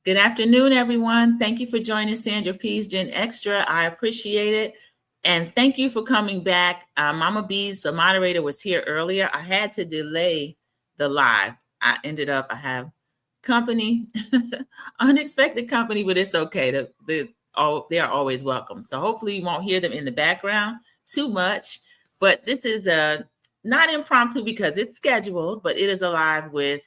Good afternoon, everyone. Thank you for joining Sandra P's Gen Extra. I appreciate it. And thank you for coming back. Mama B's, the moderator, was here earlier. I had to delay the live. I have company, unexpected company, but it's okay. They are always welcome. So hopefully you won't hear them in the background too much. But this is not impromptu because it's scheduled, but it is a live with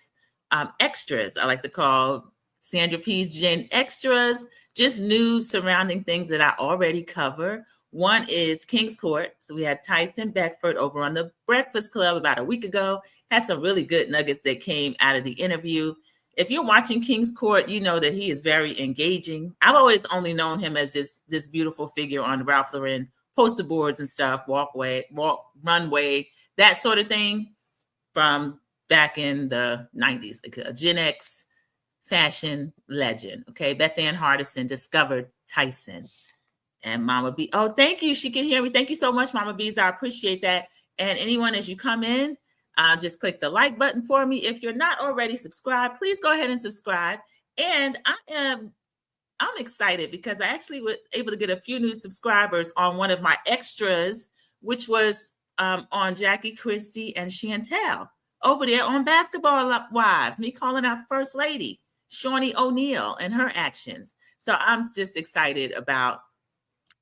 extras. I like to call Sandra P's Gen Extras, just news surrounding things that I already cover. One is King's Court. So we had Tyson Beckford over on the Breakfast Club about a week ago. Had some really good nuggets that came out of the interview. If you're watching King's Court, you know that he is very engaging. I've always only known him as just this beautiful figure on the Ralph Lauren poster boards and stuff, runway, that sort of thing from back in the 90s, like a Gen X fashion legend. Okay, Beth Ann Hardison discovered Tyson. And Mama B, oh, thank you. She can hear me. Thank you so much, Mama B's. I appreciate that. And anyone, as you come in, just click the like button for me. If you're not already subscribed, please go ahead and subscribe. And I'm excited because I actually was able to get a few new subscribers on one of my extras, which was on Jackie Christie and Chantel over there on Basketball Wives, me calling out the First Lady, Shawnee O'Neal, and her actions. So I'm just excited about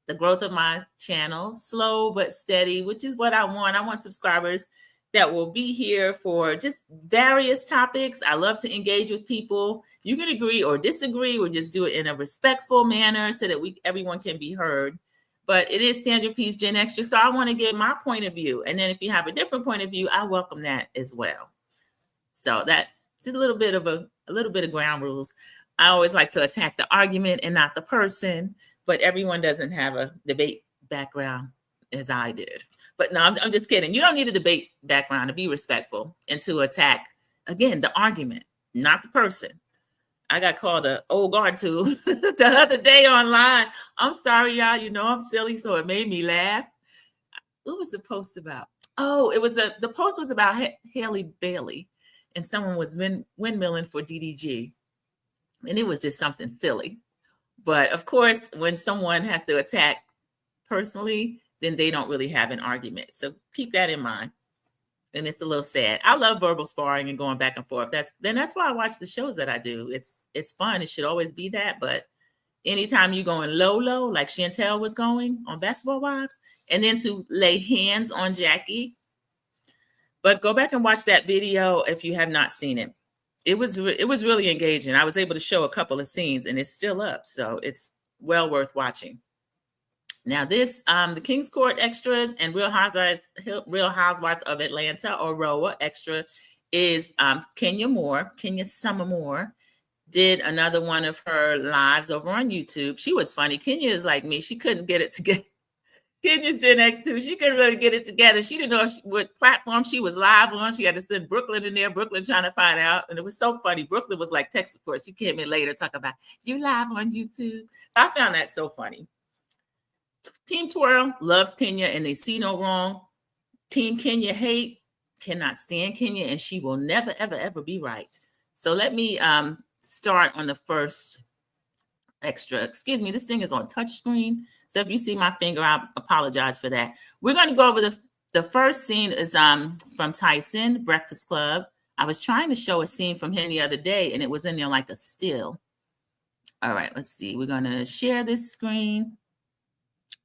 the growth of my channel, slow but steady, which is what I want. I want subscribers that will be here for just various topics. I love to engage with people. You can agree or disagree, or just do it in a respectful manner so that everyone can be heard. But it is Sandra P's Gen Extra, so I want to give my point of view. And then if you have a different point of view, I welcome that as well. So that's a little bit of ground rules. I always like to attack the argument and not the person. But everyone doesn't have a debate background as I did. But no, I'm just kidding. You don't need a debate background to be respectful and to attack, again, the argument, not the person. I got called an old guard too the other day online. I'm sorry, y'all. You know I'm silly, so it made me laugh. What was the post about? Oh, it was the post was about Haley Bailey, and someone was windmilling for DDG. And it was just something silly. But of course, when someone has to attack personally, then they don't really have an argument. So keep that in mind. And it's a little sad. I love verbal sparring and going back and forth. That's why I watch the shows that I do. It's fun. It should always be that. But anytime you're going low, like Chantel was going on Basketball Wives, and then to lay hands on Jackie. But go back and watch that video if you have not seen it. It was really engaging. I was able to show a couple of scenes, and it's still up, so it's well worth watching. Now, this the King's Court extras and Real Housewives of Atlanta, or RHOA extra, is Kenya Summer Moore did another one of her lives over on YouTube. She was funny. Kenya is like me; she couldn't get it together. Kenya's Gen X too. She couldn't really get it together. She didn't know what platform she was live on. She had to send Brooklyn in there. Brooklyn trying to find out. And it was so funny. Brooklyn was like tech support. She came in later talking about, you live on YouTube. So I found that so funny. Team Twirl loves Kenya and they see no wrong. Team Kenya hate, cannot stand Kenya, and she will never, ever, ever be right. So let me start on the first extra. Excuse me, this thing is on touch screen. So if you see my finger, I apologize for that. We're going to go over the first scene is from Tyson, Breakfast Club. I was trying to show a scene from him the other day, and it was in there like a still. All right, let's see. We're going to share this screen.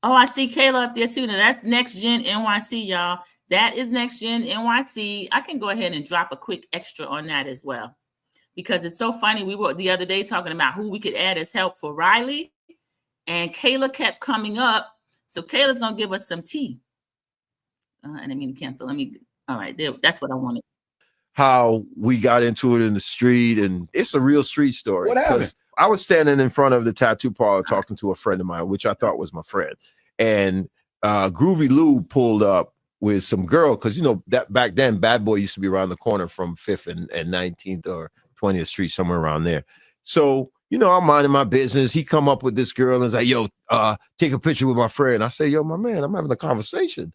Oh, I see Kayla up there too. Now that's Next Gen NYC, y'all. That is Next Gen NYC. I can go ahead and drop a quick extra on that as well, because it's so funny. We were the other day talking about who we could add as help for Riley, and Kayla kept coming up. So Kayla's going to give us some tea. I didn't mean to cancel. All right, that's what I wanted. How we got into it in the street, and it's a real street story. What happened? I was standing in front of the tattoo parlor talking to a friend of mine, which I thought was my friend. And Groovy Lou pulled up with some girl, because, you know, that back then, Bad Boy used to be around the corner from 5th and 19th or 20th Street, somewhere around there. So, you know, I'm minding my business. He come up with this girl and was like, yo, take a picture with my friend. I say, yo, my man, I'm having a conversation.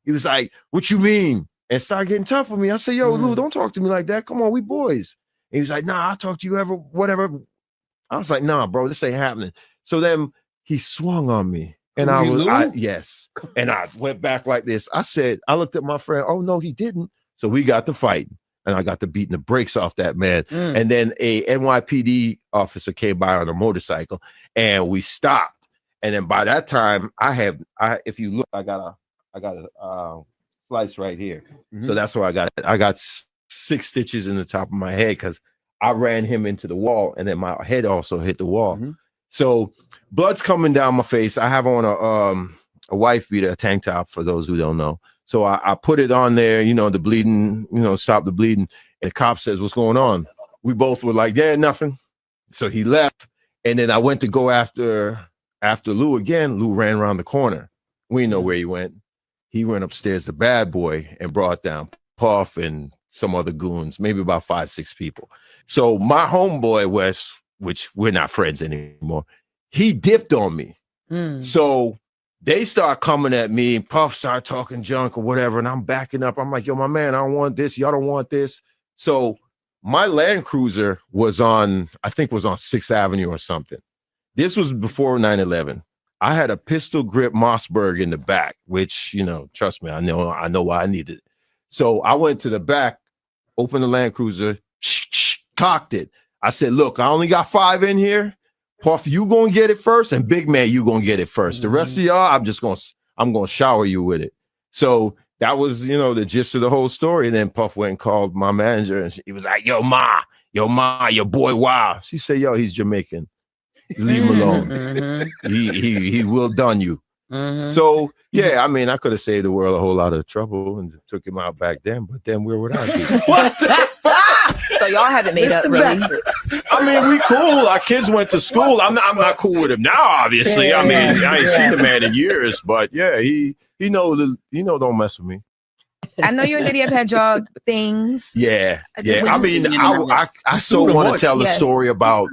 He was like, what you mean? And started getting tough with me. I say, yo, Lou, don't talk to me like that. Come on, we boys. And he was like, nah, I'll talk to you whatever. I was like, nah, bro, this ain't happening. So then he swung on me. And yes. And I went back like this. I looked at my friend. Oh, no, he didn't. So we got to fighting. And I got to beating the brakes off that man. And then a NYPD officer came by on a motorcycle and we stopped. And then by that time, if you look, I got a slice right here. So that's why I got 6 stitches in the top of my head because I ran him into the wall and then my head also hit the wall. So blood's coming down my face. I have on a wife beater, a tank top for those who don't know. So I put it on there, the bleeding, stop the bleeding. And the cop says, what's going on? We both were like, yeah, nothing. So he left. And then I went to go after Lou again. Lou ran around the corner. We know where he went. He went upstairs to Bad Boy and brought down Puff and some other goons, maybe about 5, 6 people. So my homeboy Wes, which we're not friends anymore, he dipped on me. So they start coming at me, Puff start talking junk or whatever, and I'm backing up. I'm like, yo, my man, I don't want this. Y'all don't want this. So my Land Cruiser was on 6th Avenue or something. This was before 9/11. I had a pistol grip Mossberg in the back, which, trust me, I know why I needed it. So I went to the back, opened the Land Cruiser, cocked it. I said, look, I only got 5 in here. Puff, you gonna get it first, and Big Man, you gonna get it first. The rest of y'all, I'm gonna shower you with it. So that was, the gist of the whole story. And then Puff went and called my manager, and he was like, yo, Ma, your boy wild. She said, yo, he's Jamaican. Leave him alone. He will done you. So yeah, I mean, I could have saved the world a whole lot of trouble and took him out back then, but then where would I be? What the fuck? So y'all haven't made up, really? I mean, we cool. Our kids went to school. I'm not cool with him now, obviously. I mean, I ain't seen the man in years, but yeah, he don't mess with me. I know you and Diddy have had y'all things. Yeah. I mean, I so want to tell the story about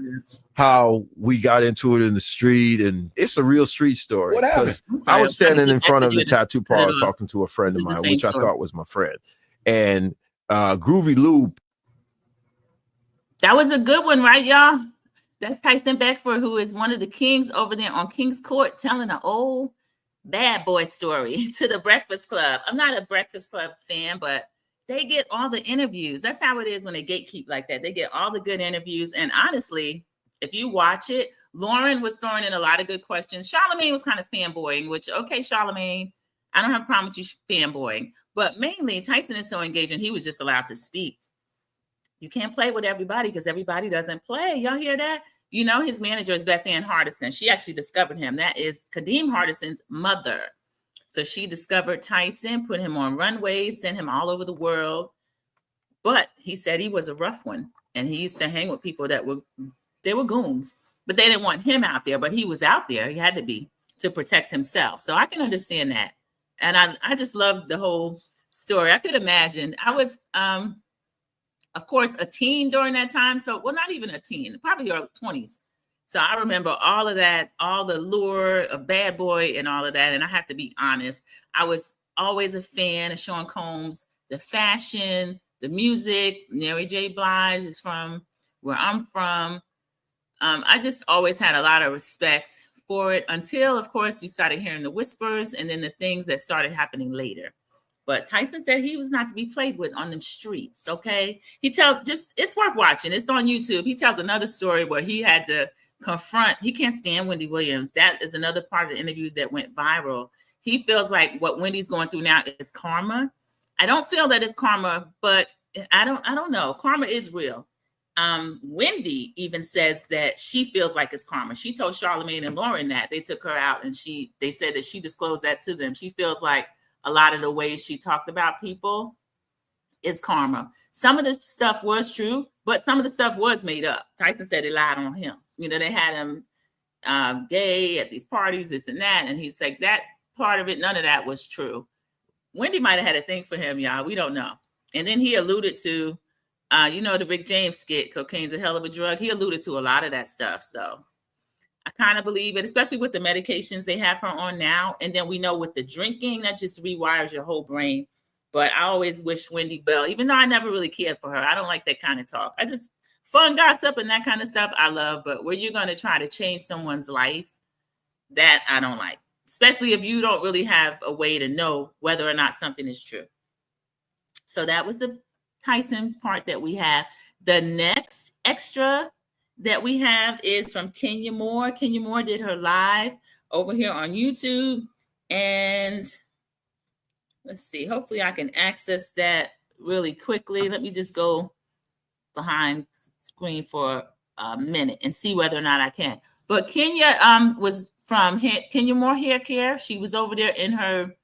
how we got into it in the street, and it's a real street story. What happened? I was standing in front of the tattoo parlor talking to a friend of mine, which I thought was my friend, and Groovy Lou. That was a good one, right, y'all? That's Tyson Beckford, who is one of the kings over there on King's Court, telling an old bad boy story to the Breakfast Club. I'm not a Breakfast Club fan, but they get all the interviews. That's how it is when they gatekeep like that. They get all the good interviews. And honestly, if you watch it, Lauren was throwing in a lot of good questions. Charlamagne was kind of fanboying, which, okay, Charlamagne, I don't have a problem with you fanboying. But mainly, Tyson is so engaging, he was just allowed to speak. You can't play with everybody because everybody doesn't play. Y'all hear that? His manager is Beth Ann Hardison. She actually discovered him. That is Kadeem Hardison's mother. So she discovered Tyson, put him on runways, sent him all over the world. But he said he was a rough one. And he used to hang with people that were goons. But they didn't want him out there. But he was out there. He had to be to protect himself. So I can understand that. And I just love the whole story. I could imagine. I was... of course, a teen during that time. So, well, not even a teen, probably your 20s. So I remember all of that, all the lure of Bad Boy and all of that. And I have to be honest, I was always a fan of Sean Combs, the fashion, the music. Mary J. Blige is from where I'm from. I just always had a lot of respect for it until, of course, you started hearing the whispers and then the things that started happening later. But Tyson said he was not to be played with on the streets, okay? It's worth watching. It's on YouTube. He tells another story where he had to confront, he can't stand Wendy Williams. That is another part of the interview that went viral. He feels like what Wendy's going through now is karma. I don't feel that it's karma, but I don't know. Karma is real. Wendy even says that she feels like it's karma. She told Charlamagne and Lauren that they took her out and they said that she disclosed that to them. She feels like a lot of the ways she talked about people is karma. Some of the stuff was true, but some of the stuff was made up. Tyson said they lied on him. They had him gay at these parties, this and that. And he's like, that part of it, none of that was true. Wendy might have had a thing for him, y'all. We don't know. And then he alluded to, the Rick James skit, cocaine's a hell of a drug. He alluded to a lot of that stuff. So I kind of believe it, especially with the medications they have her on now. And then we know with the drinking, that just rewires your whole brain. But I always wish Wendy well, even though I never really cared for her. I don't like that kind of talk. I just fun gossip and that kind of stuff, I love. But where you're going to try to change someone's life, that I don't like, especially if you don't really have a way to know whether or not something is true. So that was the Tyson part that we have. The next extra that we have is from Kenya Moore. Kenya Moore did her live over here on YouTube. And let's see, hopefully I can access that really quickly. Let me just go behind screen for a minute and see whether or not I can. But Kenya was from Kenya Moore Hair Care. She was over there in her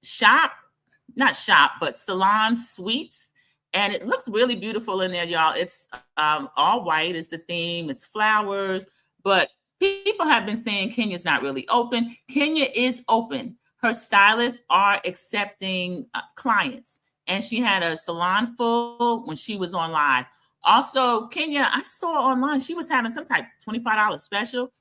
shop, not shop, but salon suites. And it looks really beautiful in there, y'all. It's all white is the theme. It's flowers. But people have been saying Kenya's not really open. Kenya is open. Her stylists are accepting clients. And she had a salon full when she was on live. Also, Kenya, I saw online, she was having some type of $25 special.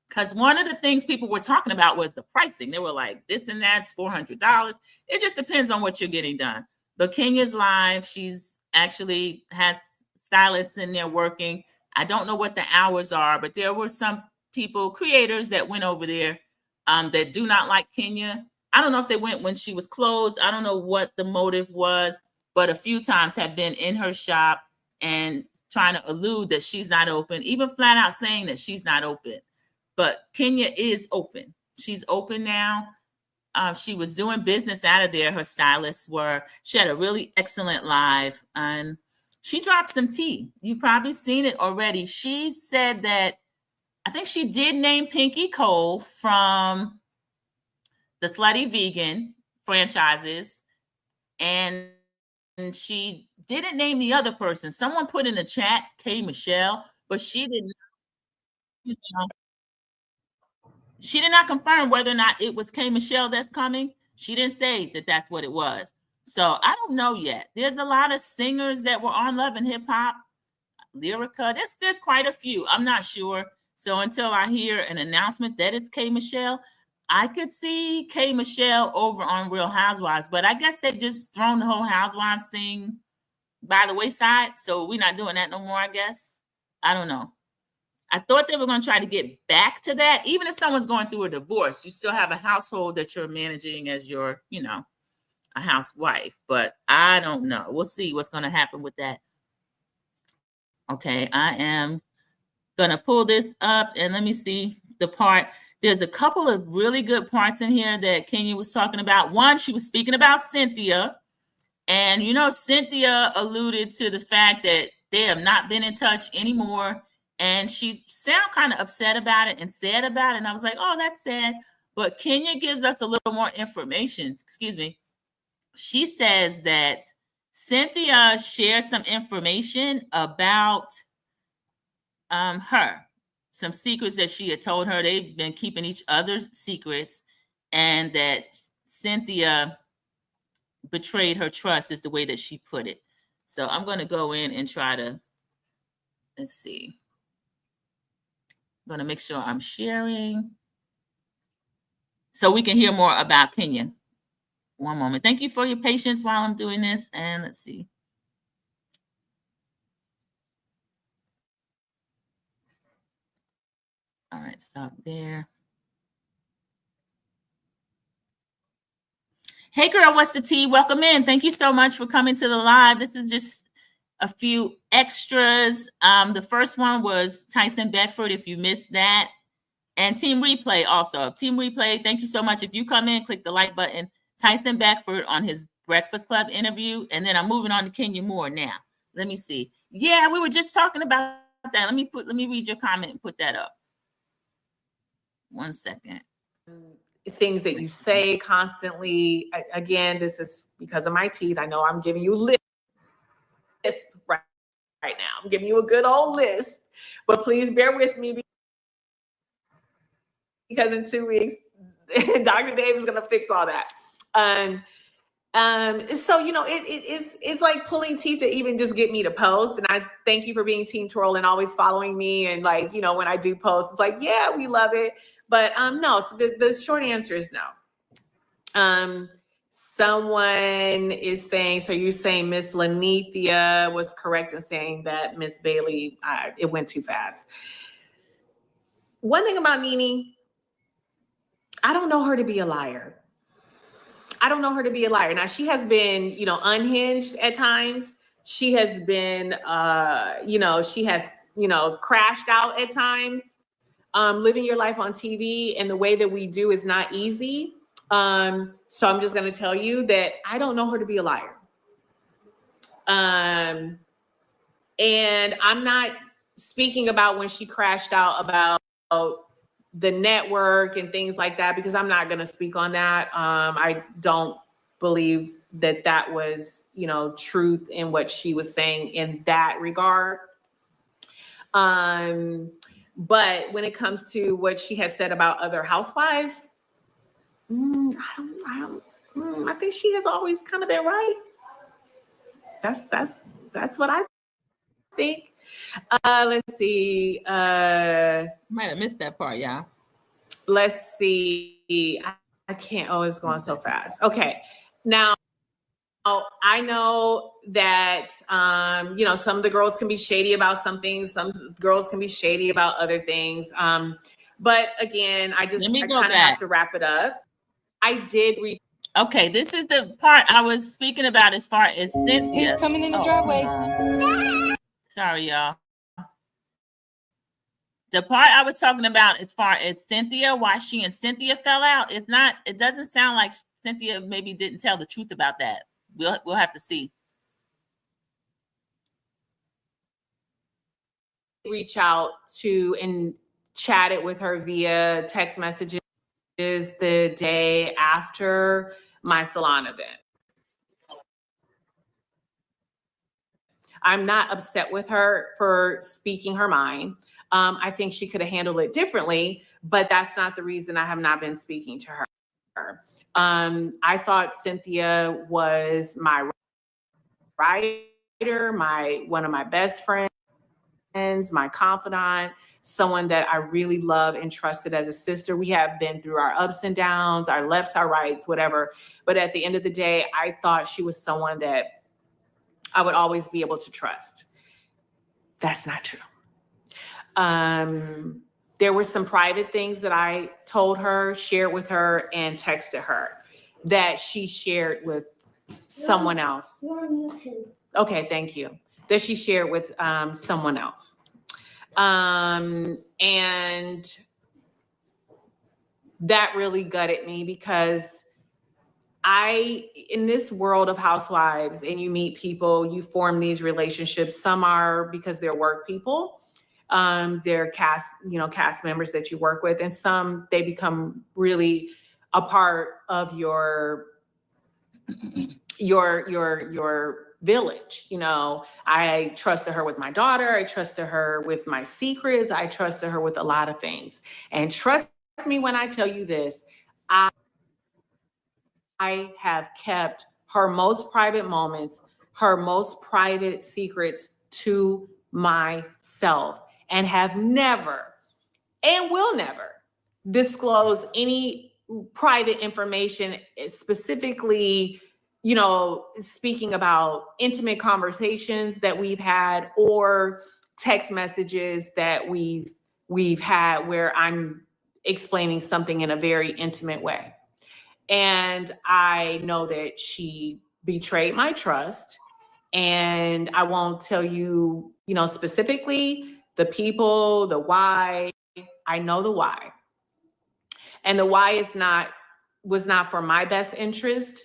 Because one of the things people were talking about was the pricing. They were like, this and that's $400. It just depends on what you're getting done. But Kenya's live. She's actually has stylists in there working. I don't know what the hours are, but there were some people, creators that went over there that do not like Kenya. I don't know if they went when she was closed. I don't know what the motive was, but a few times have been in her shop and trying to allude that she's not open, even flat out saying that she's not open. But Kenya is open. She's open now. She was doing business out of there. Her stylists were. She had a really excellent live. And she dropped some tea. You've probably seen it already. She said that, I think she did name Pinky Cole from the Slutty Vegan franchises. And she didn't name the other person. Someone put in the chat, K. Michelle, but she didn't. She did not confirm whether or not it was K. Michelle that's coming. She didn't say that that's what it was. So I don't know yet. There's a lot of singers that were on Love and Hip Hop, Lyrica. There's quite a few. I'm not sure. So until I hear an announcement that it's K. Michelle, I could see K. Michelle over on Real Housewives. But I guess they've just thrown the whole Housewives thing by the wayside. So we're not doing that no more, I guess. I don't know. I thought they were going to try to get back to that. Even if someone's going through a divorce, you still have a household that you're managing as your, a housewife. But I don't know. We'll see what's going to happen with that. Okay, I am going to pull this up and let me see the part. There's a couple of really good parts in here that Kenya was talking about. One, she was speaking about Cynthia. And, Cynthia alluded to the fact that they have not been in touch anymore. And she sounded kind of upset about it and sad about it. And I was like, oh, that's sad. But Kenya gives us a little more information. Excuse me. She says that Cynthia shared some information about her, some secrets that she had told her. They've been keeping each other's secrets, and that Cynthia betrayed her trust is the way that she put it. So I'm going to go in and try to, let's see. I'm going to make sure I'm sharing so we can hear more about Kenya. One moment. Thank you for your patience while I'm doing this. And let's see. All right, stop there. Hey, girl, what's the tea? Welcome in. Thank you so much for coming to the live. This is just a few extras. The first one was Tyson Beckford, if you missed that. And Team Replay also. Team Replay, thank you so much. If you come in, click the like button. Tyson Beckford on his Breakfast Club interview. And then I'm moving on to Kenya Moore now. Let me see. Yeah, we were just talking about that. Let me read your comment and put that up. 1 second. Things that you say constantly. Again, this is because of my teeth. I know I'm giving you a list right now. I'm giving you a good old list, but please bear with me because in 2 weeks, Dr. Dave is going to fix all that. So, it's like pulling teeth to even just get me to post. And I thank you for being Team Twirl and always following me. And when I do post, it's like, yeah, we love it. But no, so the short answer is no. Someone is saying, so you're saying Miss Lanithia was correct in saying that Miss Bailey, it went too fast. One thing about Nene, I don't know her to be a liar. I don't know her to be a liar. Now, she has been, you know, unhinged at times. She has been, you know, she has, you know, crashed out at times. Living your life on TV and the way that we do is not easy. So I'm just going to tell you that I don't know her to be a liar. And I'm not speaking about when she crashed out about the network and things like that, because I'm not going to speak on that. I don't believe that that was, you know, truth in what she was saying in that regard. But when it comes to what she has said about other housewives, I think she has always kind of been right. That's what I think. Let's see. Might have missed that part, y'all. Let's see. I can't. Oh, it's going so fast. Okay. Now, I know that, you know, some of the girls can be shady about some things. Some girls can be shady about other things. But again, I kind of have to wrap it up. I did read. Okay, this is the part I was speaking about as far as Cynthia. He's coming in the driveway. Sorry, y'all. The part I was talking about as far as Cynthia, why she and Cynthia fell out, it doesn't sound like Cynthia maybe didn't tell the truth about that. We'll have to see. Reach out to and chatted with her via text messages the day after my salon event. I'm not upset with her for speaking her mind. I think she could have handled it differently, but that's not the reason I have not been speaking to her. I thought Cynthia was my writer, one of my best friends, my confidant, someone that I really love and trusted as a sister. We have been through our ups and downs, our lefts, our rights, whatever. But at the end of the day, I thought she was someone that I would always be able to trust. That's not true. There were some private things that I told her, shared with her, and texted her that she shared with someone else. You're on YouTube. Okay, thank you. That she shared with someone else. And that really gutted me, because in this world of housewives, and you meet people, you form these relationships. Some are because they're work people. They're cast members that you work with, and some, they become really a part of your village. You know, I trusted her with my daughter. I trusted her with my secrets. I trusted her with a lot of things. And trust me when I tell you this, I have kept her most private moments, her most private secrets to myself, and have never and will never disclose any private information, specifically, you know, speaking about intimate conversations that we've had or text messages that we've had where I'm explaining something in a very intimate way. And I know that she betrayed my trust, and I won't tell you, you know, specifically the people, the why. I know the why. And the why was not for my best interest.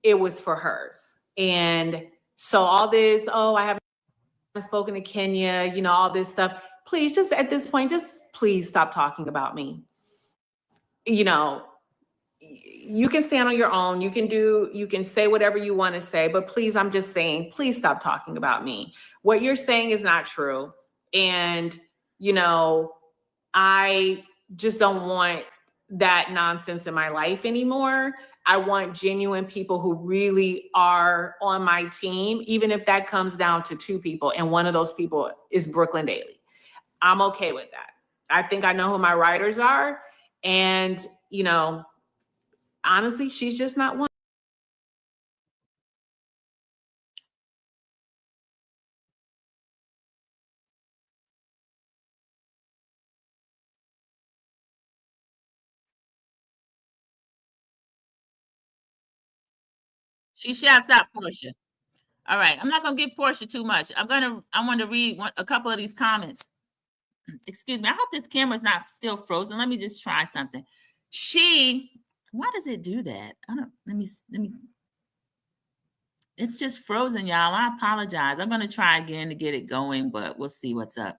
It was for hers. And so all this, I haven't spoken to Kenya, you know, all this stuff. Please, just at this point, just please stop talking about me. You know, you can stand on your own. You can say whatever you want to say, but please, I'm just saying, please stop talking about me. What you're saying is not true. And, you know, I just don't want that nonsense in my life anymore. I want genuine people who really are on my team, even if that comes down to 2 people. And one of those people is Brooklyn Daly. I'm okay with that. I think I know who my writers are. And, you know, honestly, she's just not one. She shouts out Portia. All right, I'm not gonna give Portia too much. I want to read a couple of these comments. Excuse me. I hope this camera's not still frozen. Let me just try something. Why does it do that? I don't. Let me. It's just frozen, y'all. I apologize. I'm gonna try again to get it going, but we'll see what's up.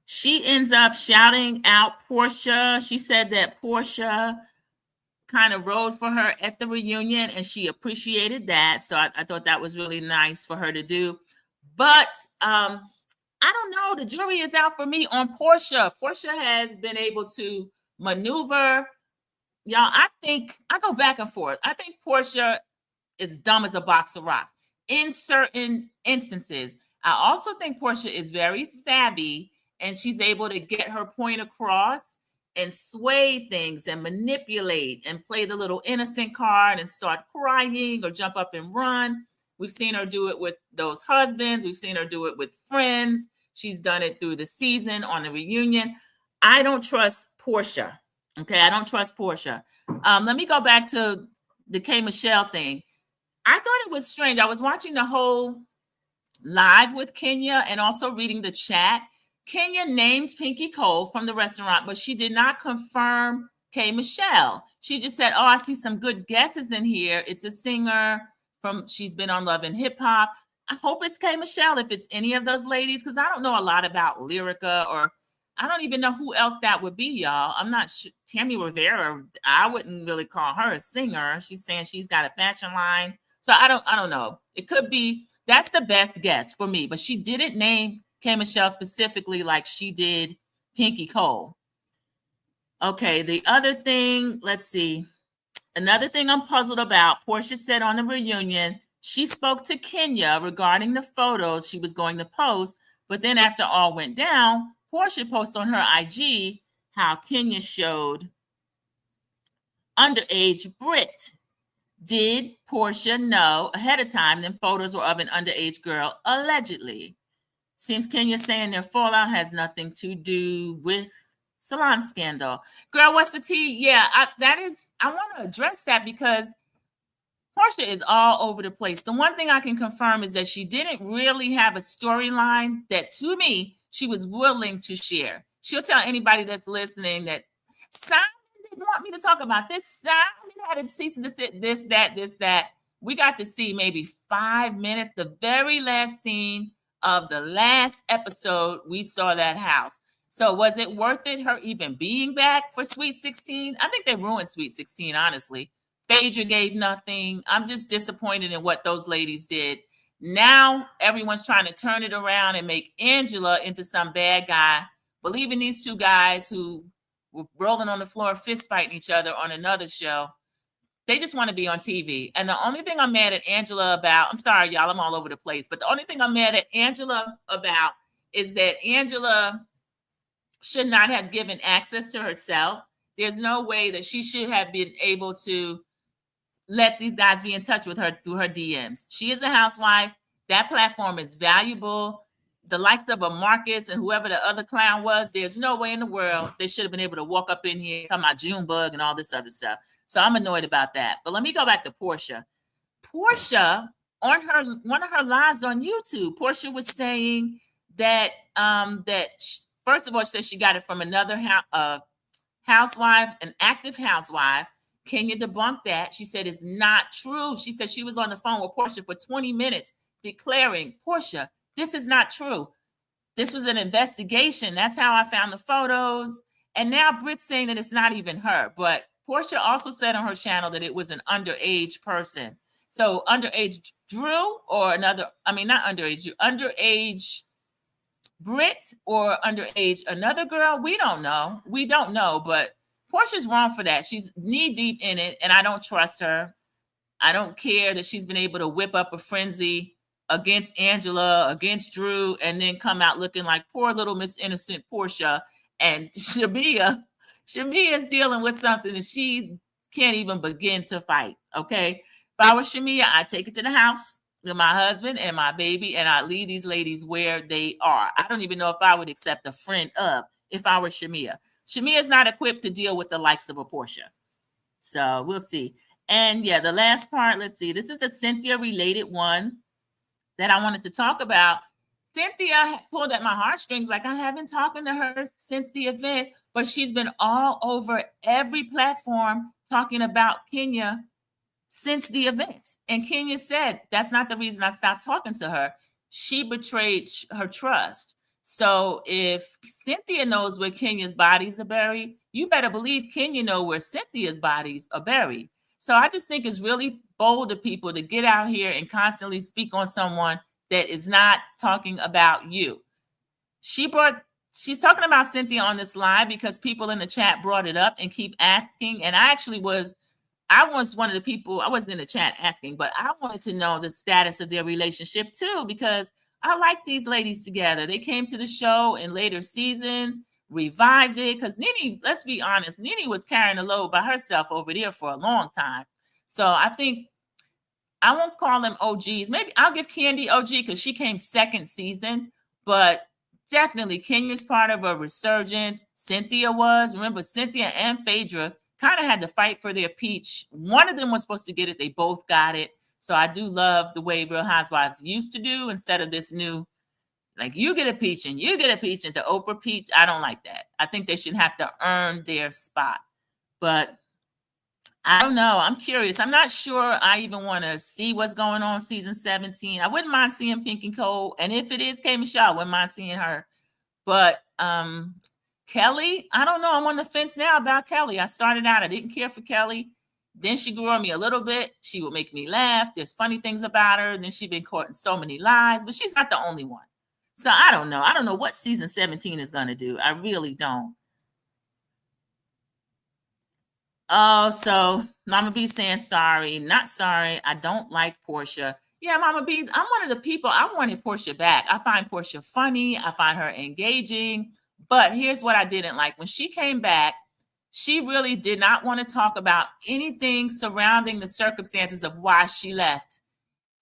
She ends up shouting out Portia. She said that Portia kind of rode for her at the reunion, and she appreciated that. So I thought that was really nice for her to do. But I don't know. The jury is out for me on Portia. Portia has been able to maneuver. Y'all, I think I go back and forth. I think Portia is dumb as a box of rocks in certain instances. I also think Portia is very savvy, and she's able to get her point across and sway things and manipulate and play the little innocent card and start crying or jump up and run. We've seen her do it with those husbands. We've seen her do it with friends. She's done it through the season on the reunion. I don't trust Portia. Okay, I don't trust Portia. Let me go back to the K. Michelle thing. I thought it was strange. I was watching the whole live with Kenya and also reading the chat. Kenya named Pinky Cole from the restaurant, but she did not confirm K. Michelle. She just said, oh, I see some good guesses in here. It's a singer she's been on Love and Hip Hop. I hope it's K. Michelle if it's any of those ladies, because I don't know a lot about Lyrica, or I don't even know who else that would be, y'all. I'm not sure. Tammy Rivera, I wouldn't really call her a singer. She's saying she's got a fashion line. So I don't know. It could be, that's the best guess for me, but she didn't name K. Michelle specifically like she did Pinky Cole. Okay, the other thing, let's see. Another thing I'm puzzled about, Portia said on the reunion, she spoke to Kenya regarding the photos she was going to post, but then after all went down, Portia posted on her IG how Kenya showed underage Brit. Did Portia know ahead of time them photos were of an underage girl, allegedly? Seems Kenya saying their fallout has nothing to do with salon scandal. Girl, what's the tea? Yeah, I want to address that because Portia is all over the place. The one thing I can confirm is that she didn't really have a storyline that, to me, she was willing to share. She'll tell anybody that's listening that Simon didn't want me to talk about this. Simon had to cease and desist, this, that. We got to see maybe 5 minutes, the very last scene of the last episode we saw that house. So was it worth it, her even being back for Sweet 16? I think they ruined Sweet 16, honestly. Phaedra gave nothing. I'm just disappointed in what those ladies did. Now everyone's trying to turn it around and make Angela into some bad guy, believing these two guys who were rolling on the floor, fist fighting each other on another show. They just want to be on TV. And the only thing I'm mad at Angela about, I'm sorry, y'all, I'm all over the place, but the only thing I'm mad at Angela about is that Angela should not have given access to herself. There's no way that she should have been able to let these guys be in touch with her through her DMs. She is a housewife. That platform is valuable. The likes of a Marcus and whoever the other clown was, there's no way in the world they should have been able to walk up in here talking about Junebug and all this other stuff. So I'm annoyed about that. But let me go back to Portia. Portia, on one of her lives on YouTube, Portia was saying that first of all, she said she got it from another housewife, an active housewife. Kenya debunked that. She said it's not true. She said she was on the phone with Portia for 20 minutes declaring, Portia, this is not true. This was an investigation. That's how I found the photos. And now Britt's saying that it's not even her. But Portia also said on her channel that it was an underage person. So underage Drew or not underage Britt or underage another girl. We don't know. But Portia's wrong for that. She's knee deep in it, and I don't trust her. I don't care that she's been able to whip up a frenzy against Angela, against Drew, and then come out looking like poor little Miss Innocent Portia. And Shamia is dealing with something that she can't even begin to fight, okay? If I were Shamia, I'd take it to the house with my husband and my baby, and I'd leave these ladies where they are. I don't even know if I would accept a friend of if I were Shamia. Shamia is not equipped to deal with the likes of a Portia. So we'll see. And yeah, the last part, let's see. This is the Cynthia related one that I wanted to talk about. Cynthia pulled at my heartstrings. Like, I haven't talked to her since the event, but she's been all over every platform talking about Kenya since the event. And Kenya said, that's not the reason I stopped talking to her. She betrayed her trust. So if Cynthia knows where Kenya's bodies are buried, you better believe Kenya know where Cynthia's bodies are buried. So I just think it's really bold of people to get out here and constantly speak on someone that is not talking about you. She's talking about Cynthia on this live because people in the chat brought it up and keep asking. And I was one of the people, I wasn't in the chat asking, but I wanted to know the status of their relationship too, because I like these ladies together. They came to the show in later seasons, revived it, because Nene, let's be honest, Nene was carrying a load by herself over there for a long time. So I think, I won't call them OGs. Maybe I'll give Candy OG because she came second season, but definitely Kenya's part of a resurgence. Cynthia was. Remember, Cynthia and Phaedra kind of had to fight for their peach. One of them was supposed to get it. They both got it. So I do love the way Real Housewives used to do instead of this new, like, you get a peach and you get a peach and the Oprah peach. I don't like that. I think they should have to earn their spot. But I don't know. I'm curious. I'm not sure I even want to see what's going on season 17. I wouldn't mind seeing Pink and Cole. And if it is K. Michelle, I wouldn't mind seeing her. But Kelly, I don't know. I'm on the fence now about Kelly. I started out, I didn't care for Kelly. Then she grew on me a little bit. She would make me laugh. There's funny things about her. Then she's been caught in so many lies, but she's not the only one. So I don't know. I don't know what season 17 is going to do. I really don't. Oh, so Mama B saying sorry, not sorry. I don't like Portia. Yeah, Mama B, I'm one of the people, I wanted Portia back. I find Portia funny. I find her engaging. But here's what I didn't like. When she came back, she really did not want to talk about anything surrounding the circumstances of why she left.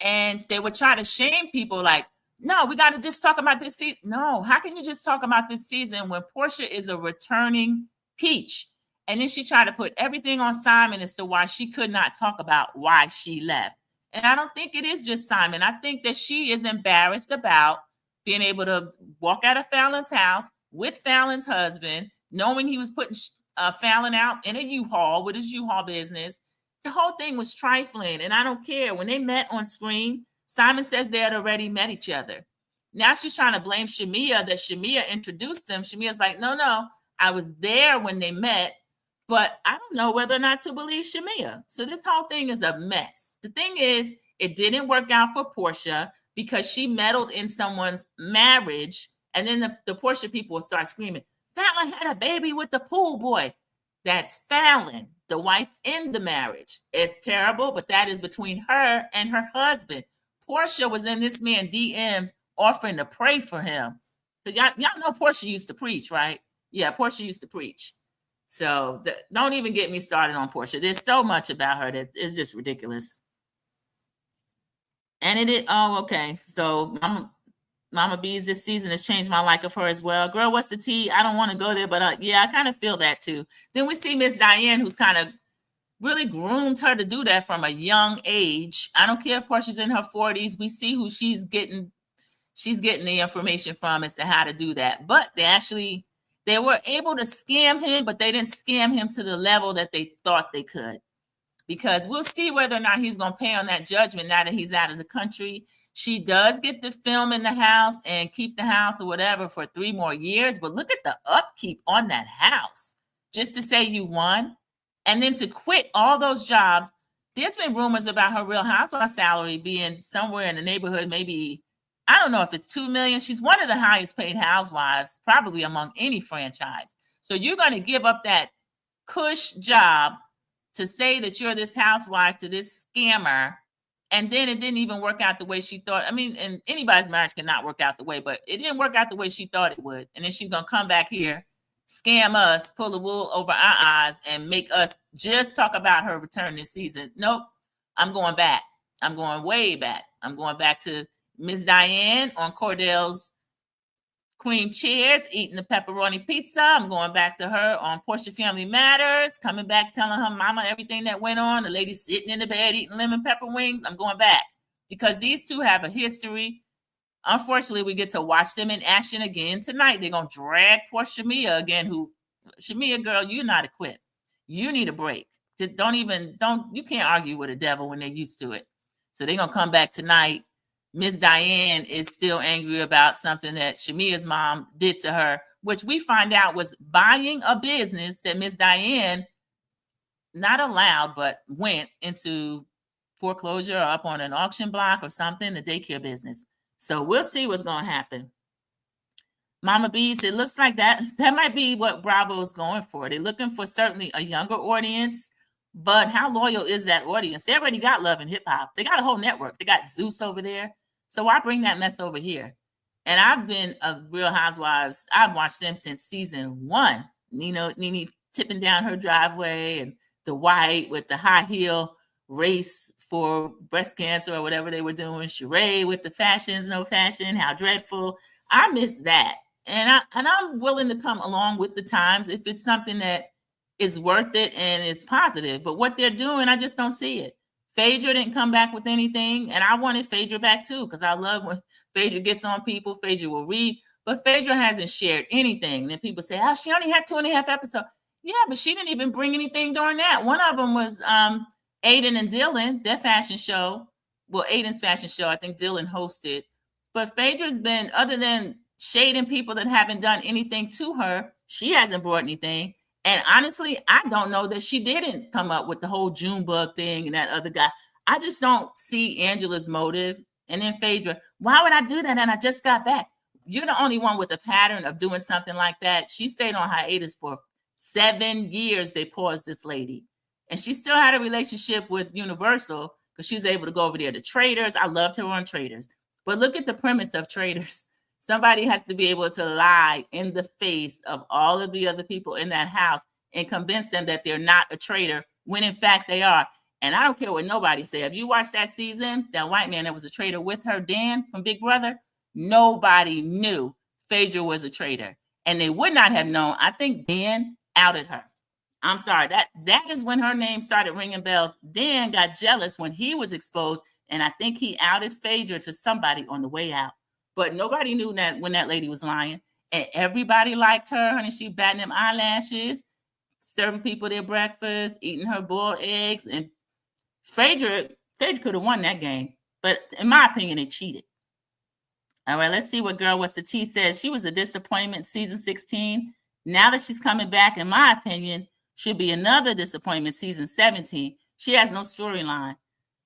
And they would try to shame people like, no, we got to just talk about this season. No, how can you just talk about this season when Portia is a returning peach? And then she tried to put everything on Simon as to why she could not talk about why she left. And I don't think it is just Simon. I think that she is embarrassed about being able to walk out of Fallon's house with Fallon's husband, knowing he was putting Fallon out in a U-Haul with his U-Haul business. The whole thing was trifling, and I don't care. When they met on screen, Simon says they had already met each other. Now she's trying to blame Shamia that Shamia introduced them. Shamia's like, no, I was there when they met, but I don't know whether or not to believe Shamia. So this whole thing is a mess. The thing is, it didn't work out for Portia because she meddled in someone's marriage, and then the Portia people will start screaming, Fallon had a baby with the pool boy. That's Fallon, the wife in the marriage. It's terrible, but that is between her and her husband. Portia was in this man DMs offering to pray for him. So y'all know Portia used to preach, right? Yeah, Portia used to preach. So don't even get me started on Portia. There's so much about her that it's just ridiculous. And it is, okay. So Mama B's this season has changed my like of her as well. Girl, what's the tea? I don't want to go there, but yeah, I kind of feel that too. Then we see Miss Diane, who's kind of really groomed her to do that from a young age. I don't care if Portia's in her 40s. We see who she's getting the information from as to how to do that. But they were able to scam him, but they didn't scam him to the level that they thought they could. Because we'll see whether or not he's going to pay on that judgment now that he's out of the country. She does get to film in the house and keep the house or whatever for 3 more years. But look at the upkeep on that house. Just to say you won. And then to quit all those jobs. There's been rumors about her Real Housewives salary being somewhere in the neighborhood, maybe, I don't know if it's $2 million. She's one of the highest paid housewives, probably among any franchise. So you're going to give up that cush job to say that you're this housewife to this scammer, and then it didn't even work out the way she thought. I mean, and anybody's marriage cannot work out the way, but it didn't work out the way she thought it would. And then she's going to come back here, scam us, pull the wool over our eyes, and make us just talk about her return this season. Nope. I'm going back. I'm going way back. I'm going back to Miss Diane on Cordell's Queen Cheers, eating the pepperoni pizza. I'm going back to her on Portia Family Matters, coming back telling her mama everything that went on. The lady sitting in the bed eating lemon pepper wings. I'm going back because these two have a history. Unfortunately, we get to watch them in action again tonight. They're going to drag poor Shamia again, Shamia, girl, you're not equipped. You need a break. You can't argue with a devil when they're used to it. So they're going to come back tonight. Miss Diane is still angry about something that Shamia's mom did to her, which we find out was buying a business that Miss Diane not allowed, but went into foreclosure or up on an auction block or something, the daycare business. So we'll see what's going to happen. Mama Bees, it looks like that might be what Bravo is going for. They're looking for certainly a younger audience. But how loyal is that audience? They already got Love and Hip Hop. They got a whole network. They got Zeus over there. So why bring that mess over here? And I've been a Real Housewives. I've watched them since season 1. Nene tipping down her driveway and the white with the high heel race for breast cancer or whatever they were doing. Sheree with the fashions, no fashion, how dreadful. I miss that. And I'm willing to come along with the times if it's something that is worth it and is positive. But what they're doing, I just don't see it. Phaedra didn't come back with anything, and I wanted Phaedra back too because I love when Phaedra gets on people. Phaedra will read, but Phaedra hasn't shared anything. And then people say, oh, she only had 2.5 episodes. Yeah, but she didn't even bring anything during that. One of them was Aiden and Dylan, their fashion show. Well, Aiden's fashion show, I think Dylan hosted. But Phaedra's been, other than shading people that haven't done anything to her, she hasn't brought anything. And honestly, I don't know that she didn't come up with the whole Junebug thing and that other guy. I just don't see Angela's motive. And then Phaedra, why would I do that? And I just got back. You're the only one with a pattern of doing something like that. She stayed on hiatus for 7 years. They paused this lady. And she still had a relationship with Universal because she was able to go over there to Traders. I loved her on Traders. But look at the premise of Traders. Somebody has to be able to lie in the face of all of the other people in that house and convince them that they're not a traitor when in fact they are. And I don't care what nobody said. If you watched that season, that white man that was a traitor with her, Dan from Big Brother, nobody knew Phaedra was a traitor. And they would not have known. I think Dan outed her. I'm sorry. That is when her name started ringing bells. Dan got jealous when he was exposed. And I think he outed Phaedra to somebody on the way out. But nobody knew that when that lady was lying. And everybody liked her. Honey, she batting them eyelashes, serving people their breakfast, eating her boiled eggs. And Phaedra could have won that game. But in my opinion, they cheated. All right, let's see what Girl What's the Tea says. She was a disappointment season 16. Now that she's coming back, in my opinion, should be another disappointment season 17. She has no storyline.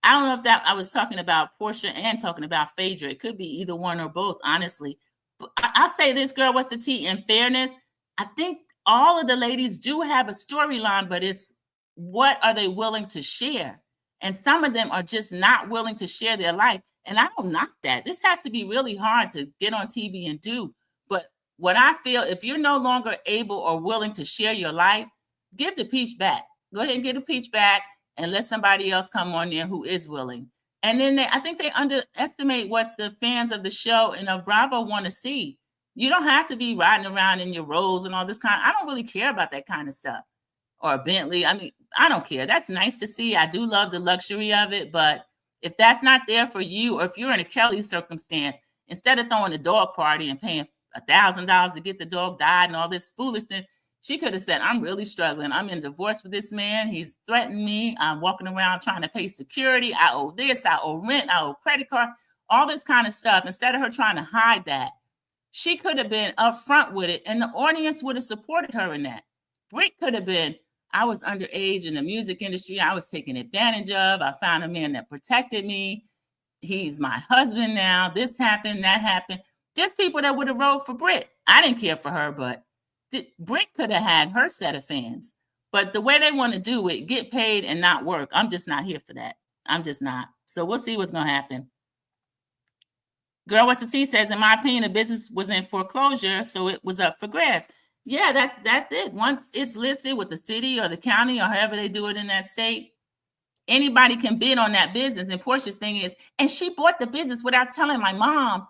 I don't know if that I was talking about Portia and talking about Phaedra. It could be either one or both, honestly. But I'll say this, Girl What's the Tea? In fairness, I think all of the ladies do have a storyline, but it's what are they willing to share? And some of them are just not willing to share their life. And I don't knock that. This has to be really hard to get on TV and do. But what I feel, if you're no longer able or willing to share your life, give the peach back. Go ahead and get the peach back and let somebody else come on there who is willing. And then I think they underestimate what the fans of the show and of Bravo want to see. You don't have to be riding around in your Rolls and all this kind. I don't really care about that kind of stuff. Or a Bentley. I mean, I don't care. That's nice to see. I do love the luxury of it. But if that's not there for you, or if you're in a Kelly circumstance, instead of throwing a dog party and paying $1,000 to get the dog died and all this foolishness, she could have said, I'm really struggling. I'm in divorce with this man. He's threatened me. I'm walking around trying to pay security. I owe this. I owe rent. I owe credit card, all this kind of stuff. Instead of her trying to hide that, she could have been upfront with it, and the audience would have supported her in that. Britt could have been, I was underage in the music industry. I was taken advantage of. I found a man that protected me. He's my husband now. This happened, that happened. There's people that would have rode for Britt. I didn't care for her, but Britt could have had her set of fans. But the way they want to do it, get paid and not work, I'm just not here for that. I'm just not. So we'll see what's going to happen. Girl What's the Tea says, in my opinion, the business was in foreclosure, so it was up for grabs. Yeah, that's it. Once it's listed with the city or the county or however they do it in that state, anybody can bid on that business. And Portia's thing is, and she bought the business without telling my mom.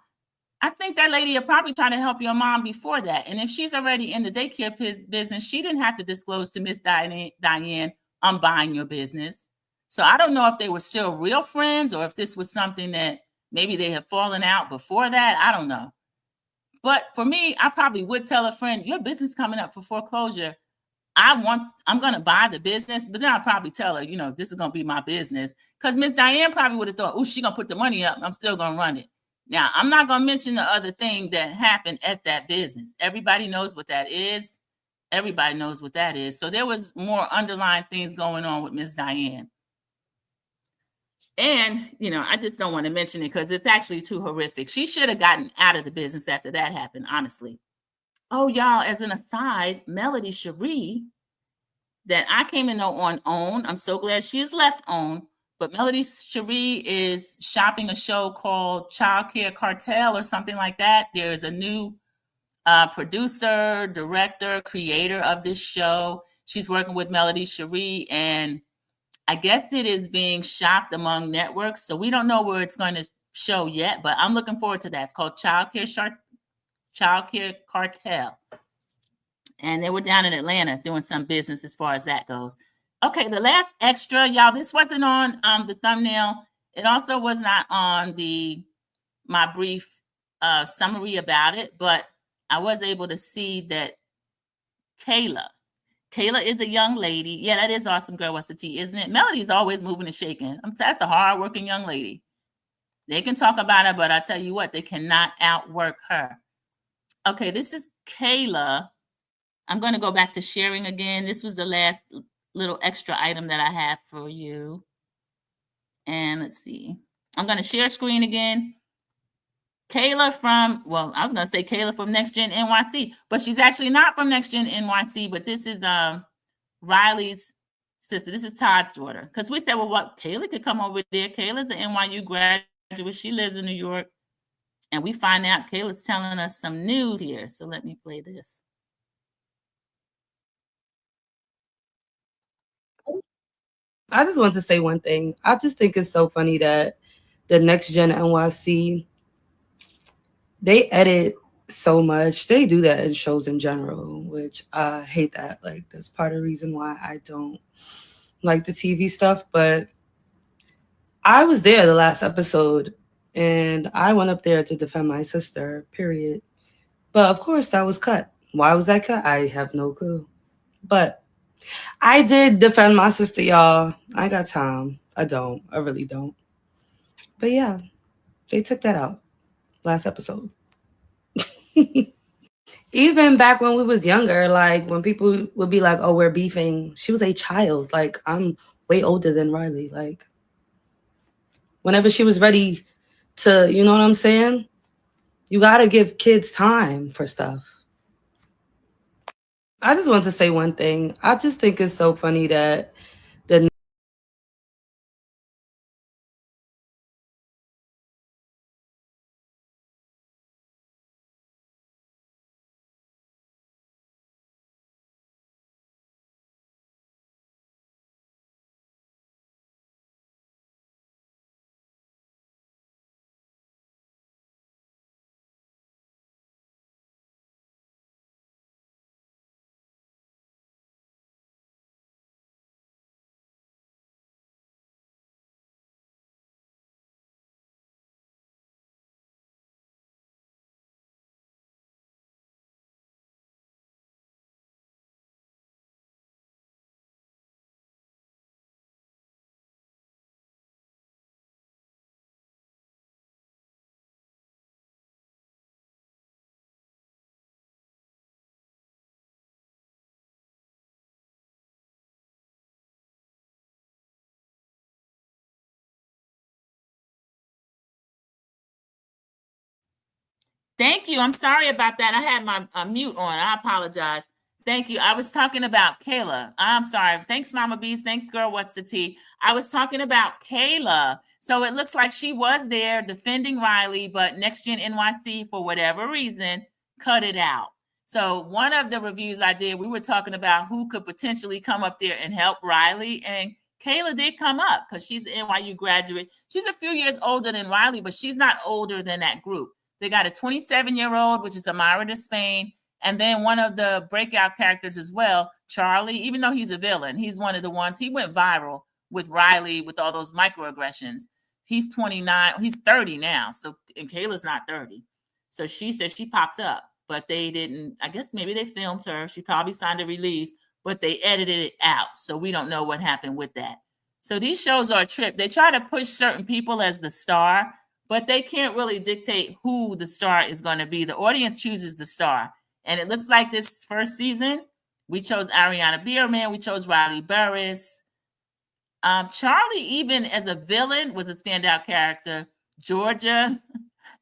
I think that lady will probably try to help your mom before that. And if she's already in the daycare business, she didn't have to disclose to Miss Diane, I'm buying your business. So I don't know if they were still real friends or if this was something that maybe they had fallen out before that. I don't know. But for me, I probably would tell a friend, your business coming up for foreclosure. I'm going to buy the business, but then I'll probably tell her, this is going to be my business. Because Miss Diane probably would have thought, oh, she's going to put the money up. I'm still going to run it. Now, I'm not going to mention the other thing that happened at that business. Everybody knows what that is. Everybody knows what that is. So there was more underlying things going on with Miss Diane. And, I just don't want to mention it because it's actually too horrific. She should have gotten out of the business after that happened, honestly. Oh, y'all, as an aside, Melody Cherie, that I came to know on OWN. I'm so glad she has left OWN. But Melody Cherie is shopping a show called Child Care Cartel or something like that. There's a new producer, director, creator of this show. She's working with Melody Cherie, and I guess it is being shopped among networks. So we don't know where it's going to show yet, but I'm looking forward to that. It's called Child Care Cartel. And they were down in Atlanta doing some business as far as that goes. Okay, the last extra, y'all, this wasn't on the thumbnail. It also was not on my brief summary about it, but I was able to see that Kayla is a young lady. Yeah, that is Awesome Girl What's the Tea, isn't it? Melody's always moving and shaking. That's a hard-working young lady. They can talk about her, but I tell you what, they cannot outwork her. Okay, this is Kayla. I'm going to go back to sharing again. This was the last little extra item that I have for you. And let's see. I'm going to share screen again. Kayla I was going to say Kayla from Next Gen NYC, but she's actually not from Next Gen NYC, but this is Riley's sister. This is Todd's daughter. Because we said, well, what? Kayla could come over there. Kayla's an NYU graduate. She lives in New York. And we find out Kayla's telling us some news here. So let me play this. I just want to say one thing. I just think it's so funny that the Next Gen NYC, they edit so much. They do that in shows in general, which I hate that. Like, that's part of the reason why I don't like the TV stuff. But I was there the last episode, and I went up there to defend my sister, period. But of course, that was cut. Why was that cut? I have no clue. But I did defend my sister, y'all. I got time. I don't. I really don't. But yeah, they took that out last episode. Even back when we was younger, like when people would be like, oh, we're beefing. She was a child. Like, I'm way older than Riley. Like, whenever she was ready to, you know what I'm saying? You got to give kids time for stuff. I just want to say one thing. I just think it's so funny that the Thank you. I'm sorry about that. I had my mute on. I apologize. Thank you. I was talking about Kayla. I'm sorry. Thanks, Mama Bees. Thank Girl What's the Tea. I was talking about Kayla. So it looks like she was there defending Riley, but Next Gen NYC, for whatever reason, cut it out. So one of the reviews I did, we were talking about who could potentially come up there and help Riley. And Kayla did come up because she's an NYU graduate. She's a few years older than Riley, but she's not older than that group. They got a 27-year-old, which is Amara de Spain. And then one of the breakout characters as well, Charlie, even though he's a villain, he's one of the ones, he went viral with Riley with all those microaggressions. He's 29, he's 30 now. So, and Kayla's not 30. So she said she popped up, but they didn't, I guess maybe they filmed her. She probably signed a release, but they edited it out. So we don't know what happened with that. So these shows are a trip. They try to push certain people as the star, but they can't really dictate who the star is going to be. The audience chooses the star. And it looks like this first season, we chose Ariana Bierman, we chose Riley Burris. Charlie, even as a villain, was a standout character. Georgia,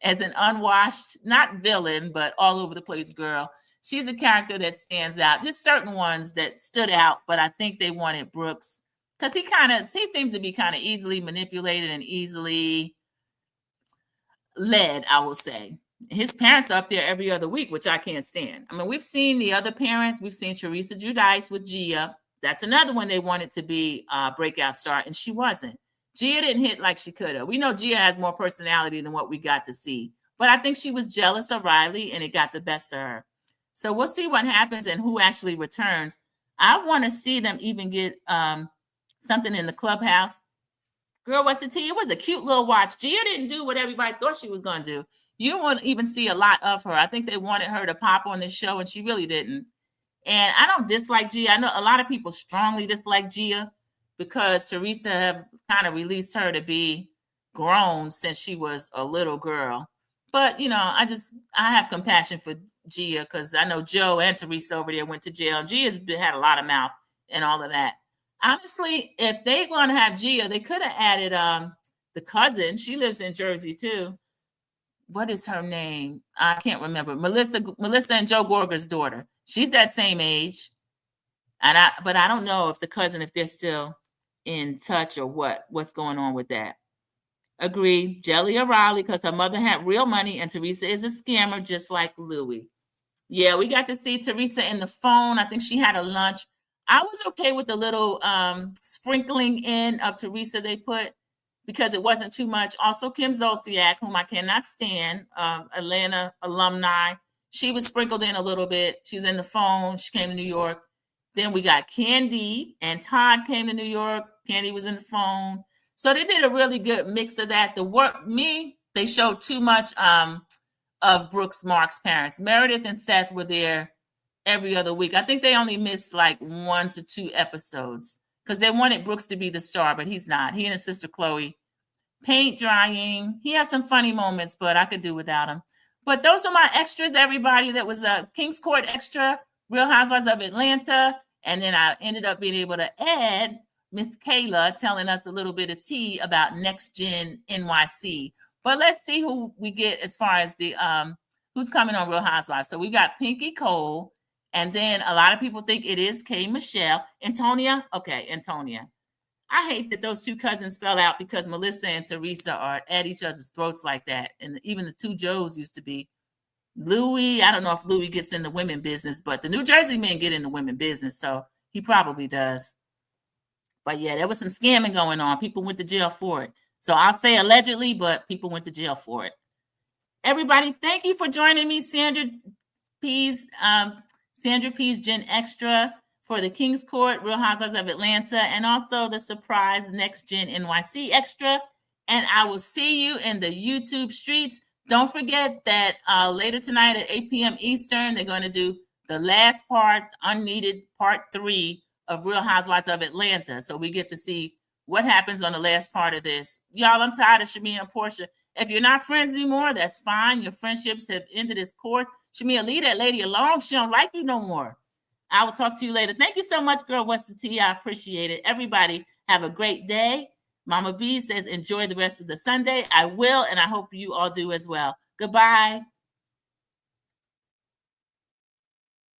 as an unwashed, not villain, but all over the place girl. She's a character that stands out. Just certain ones that stood out, but I think they wanted Brooks because he seems to be kind of easily manipulated and easily led, I will say. His parents are up there every other week, which I can't stand. I mean, we've seen the other parents. We've seen Teresa Giudice with Gia. That's another one they wanted to be a breakout star, and she wasn't. Gia didn't hit like she could have. We know Gia has more personality than what we got to see. But I think she was jealous of Riley, and it got the best of her. So we'll see what happens and who actually returns. I want to see them even get something in the clubhouse. Girl, what's the tea? It was a cute little watch. Gia didn't do what everybody thought she was going to do. You won't even see a lot of her. I think they wanted her to pop on this show, and she really didn't. And I don't dislike Gia. I know a lot of people strongly dislike Gia because Teresa have kind of released her to be grown since she was a little girl. But, you know, I have compassion for Gia because I know Joe and Teresa over there went to jail. And Gia's had a lot of mouth and all of that. Honestly, if they're going to have Gia, they could have added the cousin. She lives in Jersey, too. What is her name? I can't remember. Melissa and Joe Gorga's daughter. She's that same age. But I don't know if the cousin, if they're still in touch or what's going on with that. Agree. Jelly or Riley, because her mother had real money and Teresa is a scammer just like Louie. Yeah, we got to see Teresa in the phone. I think she had a lunch. I was okay with the little sprinkling in of Teresa they put because it wasn't too much. Also, Kim Zolciak, whom I cannot stand, Atlanta alumni. She was sprinkled in a little bit. She was in the phone. She came to New York. Then we got Candy and Todd came to New York. Candy was in the phone. So they did a really good mix of that. They showed too much of Brooks Mark's parents. Meredith and Seth were there every other week. I think they only missed like 1 to 2 episodes because they wanted Brooks to be the star, but he's not. He and his sister Chloe. Paint drying. He has some funny moments, but I could do without him. But those are my extras, everybody. That was a King's Court extra, Real Housewives of Atlanta. And then I ended up being able to add Miss Kayla telling us a little bit of tea about Next Gen NYC. But let's see who we get as far as the who's coming on Real Housewives. So we got Pinky Cole, and then a lot of people think it is K. Michelle. Antonia. Okay, Antonia. I hate that those two cousins fell out because Melissa and Teresa are at each other's throats like that. And even the two Joes used to be. Louis, I don't know if Louis gets in the women business, but the New Jersey men get in the women business, so he probably does. But yeah, there was some scamming going on. People went to jail for it. So I'll say allegedly, but people went to jail for it. Everybody, thank you for joining me, Sandra P's Gen Extra for the King's Court, Real Housewives of Atlanta, and also the surprise Next Gen NYC Extra. And I will see you in the YouTube streets. Don't forget that later tonight at 8 p.m. Eastern, they're going to do the last part, unneeded part 3 of Real Housewives of Atlanta. So we get to see what happens on the last part of this. Y'all, I'm tired of Shamia and Portia. If you're not friends anymore, that's fine. Your friendships have ended its course. Shamia, leave that lady alone. She don't like you no more. I will talk to you later. Thank you so much, girl. What's the tea? I appreciate it. Everybody have a great day. Mama B says, enjoy the rest of the Sunday. I will, and I hope you all do as well. Goodbye.